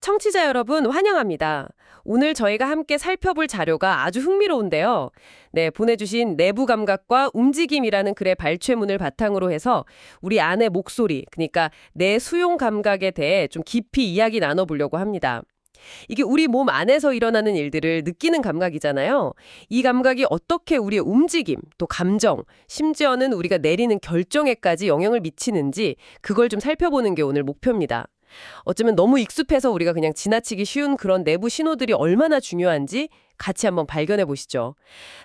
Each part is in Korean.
청취자 여러분 환영합니다. 오늘 저희가 함께 살펴볼 자료가 아주 흥미로운데요. 네, 보내주신 내부 감각과 움직임이라는 글의 발췌문을 바탕으로 해서 우리 안의 목소리, 그러니까 내 수용 감각에 대해 좀 깊이 이야기 나눠보려고 합니다. 이게 우리 몸 안에서 일어나는 일들을 느끼는 감각이잖아요. 이 감각이 어떻게 우리의 움직임, 또 감정, 심지어는 우리가 내리는 결정에까지 영향을 미치는지 그걸 좀 살펴보는 게 오늘 목표입니다. 어쩌면 너무 익숙해서 우리가 그냥 지나치기 쉬운 그런 내부 신호들이 얼마나 중요한지 같이 한번 발견해 보시죠.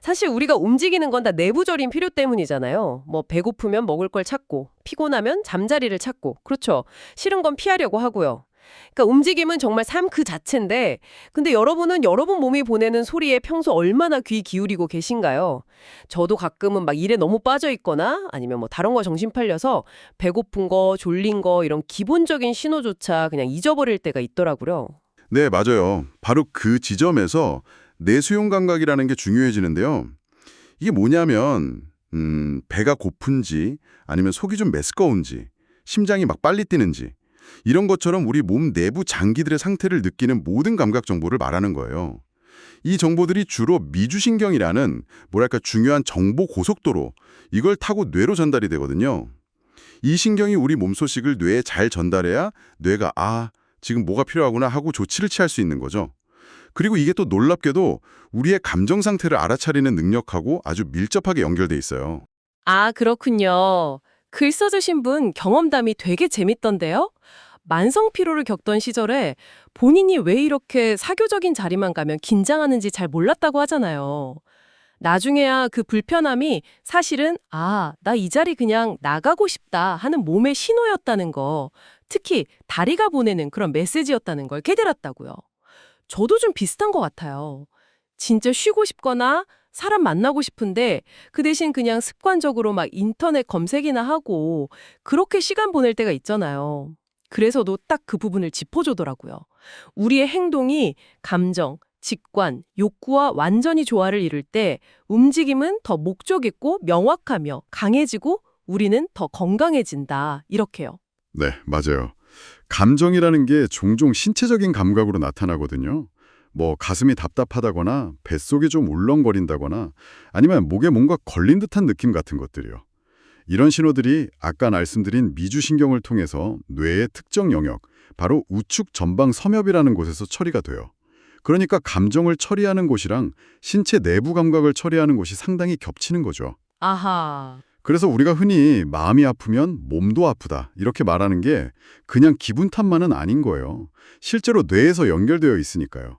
사실 우리가 움직이는 건 다 내부적인 필요 때문이잖아요. 뭐 배고프면 먹을 걸 찾고, 피곤하면 잠자리를 찾고, 그렇죠. 싫은 건 피하려고 하고요. 그러니까 움직임은 정말 삶 그 자체인데, 근데 여러분은 여러분 몸이 보내는 소리에 평소 얼마나 귀 기울이고 계신가요? 저도 가끔은 막 일에 너무 빠져 있거나 아니면 뭐 다른 거 정신 팔려서 배고픈 거, 졸린 거 이런 기본적인 신호조차 그냥 잊어버릴 때가 있더라고요. 네, 맞아요. 바로 그 지점에서 내수용 감각이라는 게 중요해지는데요. 이게 뭐냐면 배가 고픈지 아니면 속이 좀 메스꺼운지 심장이 막 빨리 뛰는지 이런 것처럼 우리 몸 내부 장기들의 상태를 느끼는 모든 감각 정보를 말하는 거예요. 이 정보들이 주로 미주신경이라는 뭐랄까 중요한 정보 고속도로 이걸 타고 뇌로 전달이 되거든요. 이 신경이 우리 몸 소식을 뇌에 잘 전달해야 뇌가 지금 뭐가 필요하구나 하고 조치를 취할 수 있는 거죠. 그리고 이게 또 놀랍게도 우리의 감정 상태를 알아차리는 능력하고 아주 밀접하게 연결돼 있어요. 아, 그렇군요. 글 써주신 분 경험담이 되게 재밌던데요? 만성 피로를 겪던 시절에 본인이 왜 이렇게 사교적인 자리만 가면 긴장하는지 잘 몰랐다고 하잖아요. 나중에야 그 불편함이 사실은 나 이 자리 그냥 나가고 싶다 하는 몸의 신호였다는 거, 특히 다리가 보내는 그런 메시지였다는 걸 깨달았다고요. 저도 좀 비슷한 것 같아요. 진짜 쉬고 싶거나 사람 만나고 싶은데 그 대신 그냥 습관적으로 막 인터넷 검색이나 하고 그렇게 시간 보낼 때가 있잖아요. 그래서도 딱 그 부분을 짚어주더라고요. 우리의 행동이 감정, 직관, 욕구와 완전히 조화를 이룰 때 움직임은 더 목적 있고 명확하며 강해지고 우리는 더 건강해진다. 이렇게요. 네, 맞아요. 감정이라는 게 종종 신체적인 감각으로 나타나거든요. 뭐 가슴이 답답하다거나 뱃속이 좀 울렁거린다거나 아니면 목에 뭔가 걸린 듯한 느낌 같은 것들이요. 이런 신호들이 아까 말씀드린 미주신경을 통해서 뇌의 특정 영역, 바로 우측 전방 섬엽이라는 곳에서 처리가 돼요. 그러니까 감정을 처리하는 곳이랑 신체 내부 감각을 처리하는 곳이 상당히 겹치는 거죠. 아하. 그래서 우리가 흔히 마음이 아프면 몸도 아프다 이렇게 말하는 게 그냥 기분 탓만은 아닌 거예요. 실제로 뇌에서 연결되어 있으니까요.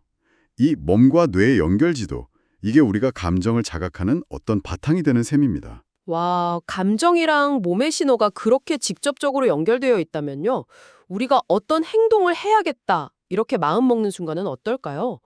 이 몸과 뇌의 연결지도, 이게 우리가 감정을 자각하는 어떤 바탕이 되는 셈입니다. 와, 감정이랑 몸의 신호가 그렇게 직접적으로 연결되어 있다면요. 우리가 어떤 행동을 해야겠다. 이렇게 마음먹는 순간은 어떨까요?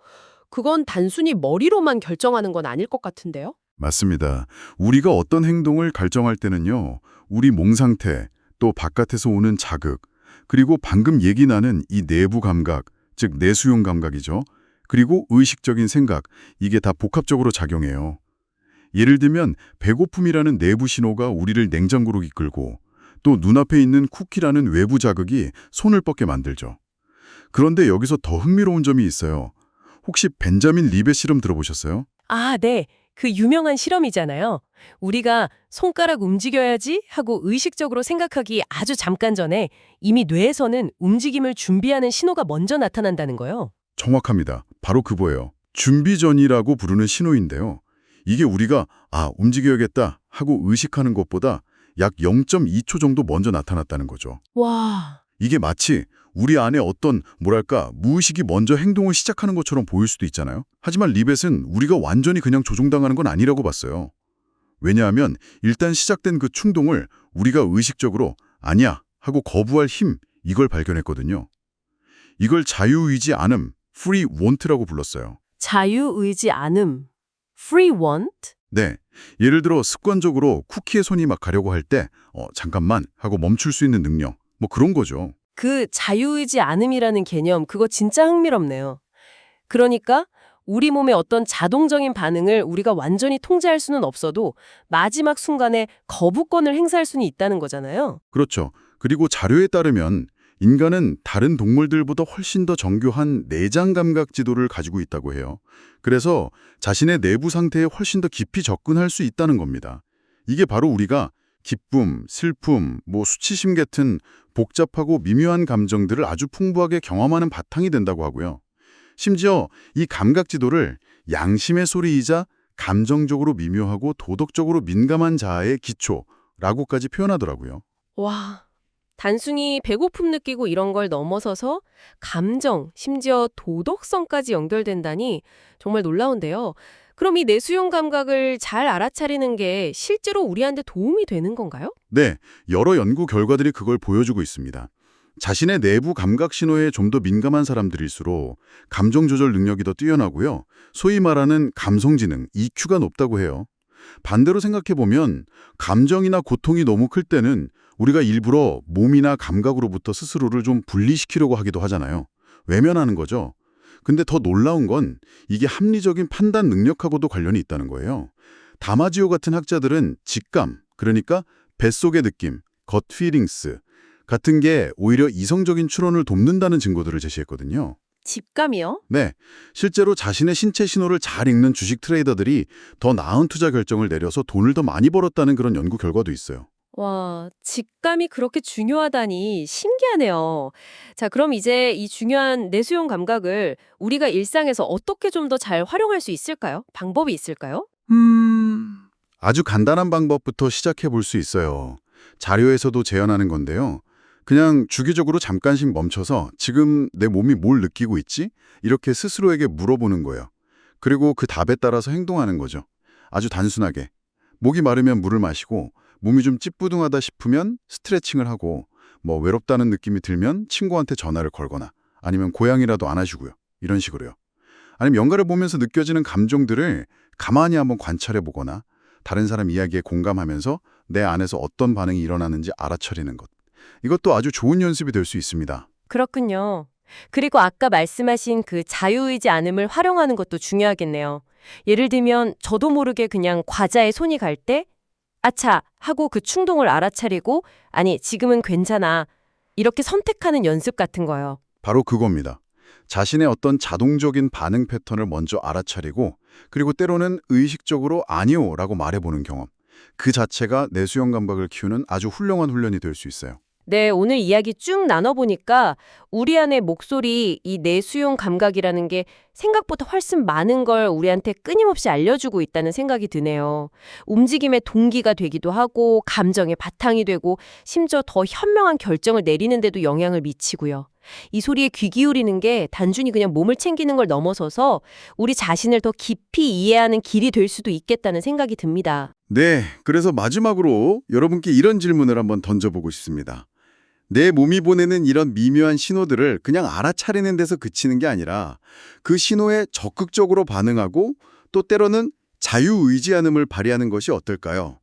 그건 단순히 머리로만 결정하는 건 아닐 것 같은데요? 맞습니다. 우리가 어떤 행동을 결정할 때는요, 우리 몸 상태, 또 바깥에서 오는 자극, 그리고 방금 얘기 나는 이 내부 감각, 즉 내수용 감각이죠. 그리고 의식적인 생각, 이게 다 복합적으로 작용해요. 예를 들면 배고픔이라는 내부 신호가 우리를 냉장고로 이끌고 또 눈앞에 있는 쿠키라는 외부 자극이 손을 뻗게 만들죠. 그런데 여기서 더 흥미로운 점이 있어요. 혹시 벤자민 리벳 실험 들어보셨어요? 아, 네. 그 유명한 실험이잖아요. 우리가 손가락 움직여야지 하고 의식적으로 생각하기 아주 잠깐 전에 이미 뇌에서는 움직임을 준비하는 신호가 먼저 나타난다는 거요. 정확합니다. 바로 그거예요. 준비 전이라고 부르는 신호인데요. 이게 우리가 움직여야겠다 하고 의식하는 것보다 약 0.2초 정도 먼저 나타났다는 거죠. 와. 이게 마치 우리 안에 어떤 무의식이 먼저 행동을 시작하는 것처럼 보일 수도 있잖아요. 하지만 리벳은 우리가 완전히 그냥 조종당하는 건 아니라고 봤어요. 왜냐하면 일단 시작된 그 충동을 우리가 의식적으로 아니야 하고 거부할 힘, 이걸 발견했거든요. 이걸 자유의지 않음, free want라고 불렀어요. 자유의지 않음. free want? 네, 예를 들어 습관적으로 쿠키에 손이 막 가려고 할 때 잠깐만 하고 멈출 수 있는 능력, 뭐 그런 거죠. 그 자유의지 않음이라는 개념, 그거 진짜 흥미롭네요. 그러니까 우리 몸의 어떤 자동적인 반응을 우리가 완전히 통제할 수는 없어도 마지막 순간에 거부권을 행사할 수는 있다는 거잖아요. 그렇죠. 그리고 자료에 따르면 인간은 다른 동물들보다 훨씬 더 정교한 내장 감각 지도를 가지고 있다고 해요. 그래서 자신의 내부 상태에 훨씬 더 깊이 접근할 수 있다는 겁니다. 이게 바로 우리가 기쁨, 슬픔, 수치심 같은 복잡하고 미묘한 감정들을 아주 풍부하게 경험하는 바탕이 된다고 하고요. 심지어 이 감각 지도를 양심의 소리이자 감정적으로 미묘하고 도덕적으로 민감한 자아의 기초라고까지 표현하더라고요. 와, 단순히 배고픔 느끼고 이런 걸 넘어서서 감정, 심지어 도덕성까지 연결된다니 정말 놀라운데요. 그럼 이 내수용 감각을 잘 알아차리는 게 실제로 우리한테 도움이 되는 건가요? 네, 여러 연구 결과들이 그걸 보여주고 있습니다. 자신의 내부 감각 신호에 좀 더 민감한 사람들일수록 감정 조절 능력이 더 뛰어나고요. 소위 말하는 감성지능, EQ가 높다고 해요. 반대로 생각해보면 감정이나 고통이 너무 클 때는 우리가 일부러 몸이나 감각으로부터 스스로를 좀 분리시키려고 하기도 하잖아요. 외면하는 거죠. 근데 더 놀라운 건 이게 합리적인 판단 능력하고도 관련이 있다는 거예요. 다마지오 같은 학자들은 직감, 그러니까 뱃속의 느낌, gut feelings 같은 게 오히려 이성적인 추론을 돕는다는 증거들을 제시했거든요. 직감이요? 네, 실제로 자신의 신체 신호를 잘 읽는 주식 트레이더들이 더 나은 투자 결정을 내려서 돈을 더 많이 벌었다는 그런 연구 결과도 있어요. 와, 직감이 그렇게 중요하다니 신기하네요. 자, 그럼 이제 이 중요한 내수용 감각을 우리가 일상에서 어떻게 좀 더 잘 활용할 수 있을까요? 방법이 있을까요? 아주 간단한 방법부터 시작해 볼 수 있어요. 자료에서도 제안하는 건데요. 그냥 주기적으로 잠깐씩 멈춰서 지금 내 몸이 뭘 느끼고 있지? 이렇게 스스로에게 물어보는 거예요. 그리고 그 답에 따라서 행동하는 거죠. 아주 단순하게. 목이 마르면 물을 마시고 몸이 좀 찌뿌둥하다 싶으면 스트레칭을 하고 외롭다는 느낌이 들면 친구한테 전화를 걸거나 아니면 고양이라도 안아주고요. 이런 식으로요. 아니면 연가를 보면서 느껴지는 감정들을 가만히 한번 관찰해 보거나 다른 사람 이야기에 공감하면서 내 안에서 어떤 반응이 일어나는지 알아차리는 것. 이것도 아주 좋은 연습이 될 수 있습니다. 그렇군요. 그리고 아까 말씀하신 그 자유의지 않음을 활용하는 것도 중요하겠네요. 예를 들면 저도 모르게 그냥 과자에 손이 갈 때 아차 하고 그 충동을 알아차리고 아니 지금은 괜찮아 이렇게 선택하는 연습 같은 거요. 바로 그겁니다. 자신의 어떤 자동적인 반응 패턴을 먼저 알아차리고 그리고 때로는 의식적으로 아니요 라고 말해보는 경험. 그 자체가 내수용 감각을 키우는 아주 훌륭한 훈련이 될 수 있어요. 네, 오늘 이야기 쭉 나눠보니까 우리 안의 목소리, 이 내수용 감각이라는 게 생각보다 훨씬 많은 걸 우리한테 끊임없이 알려주고 있다는 생각이 드네요. 움직임의 동기가 되기도 하고 감정의 바탕이 되고 심지어 더 현명한 결정을 내리는 데도 영향을 미치고요. 이 소리에 귀 기울이는 게 단순히 그냥 몸을 챙기는 걸 넘어서서 우리 자신을 더 깊이 이해하는 길이 될 수도 있겠다는 생각이 듭니다. 네, 그래서 마지막으로 여러분께 이런 질문을 한번 던져보고 싶습니다. 내 몸이 보내는 이런 미묘한 신호들을 그냥 알아차리는 데서 그치는 게 아니라 그 신호에 적극적으로 반응하고 또 때로는 자유의지함을 발휘하는 것이 어떨까요?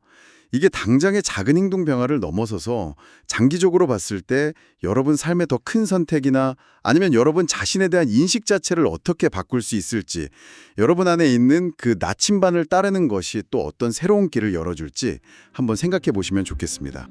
이게 당장의 작은 행동 변화를 넘어서서 장기적으로 봤을 때 여러분 삶의 더 큰 선택이나 아니면 여러분 자신에 대한 인식 자체를 어떻게 바꿀 수 있을지 여러분 안에 있는 그 나침반을 따르는 것이 또 어떤 새로운 길을 열어줄지 한번 생각해 보시면 좋겠습니다.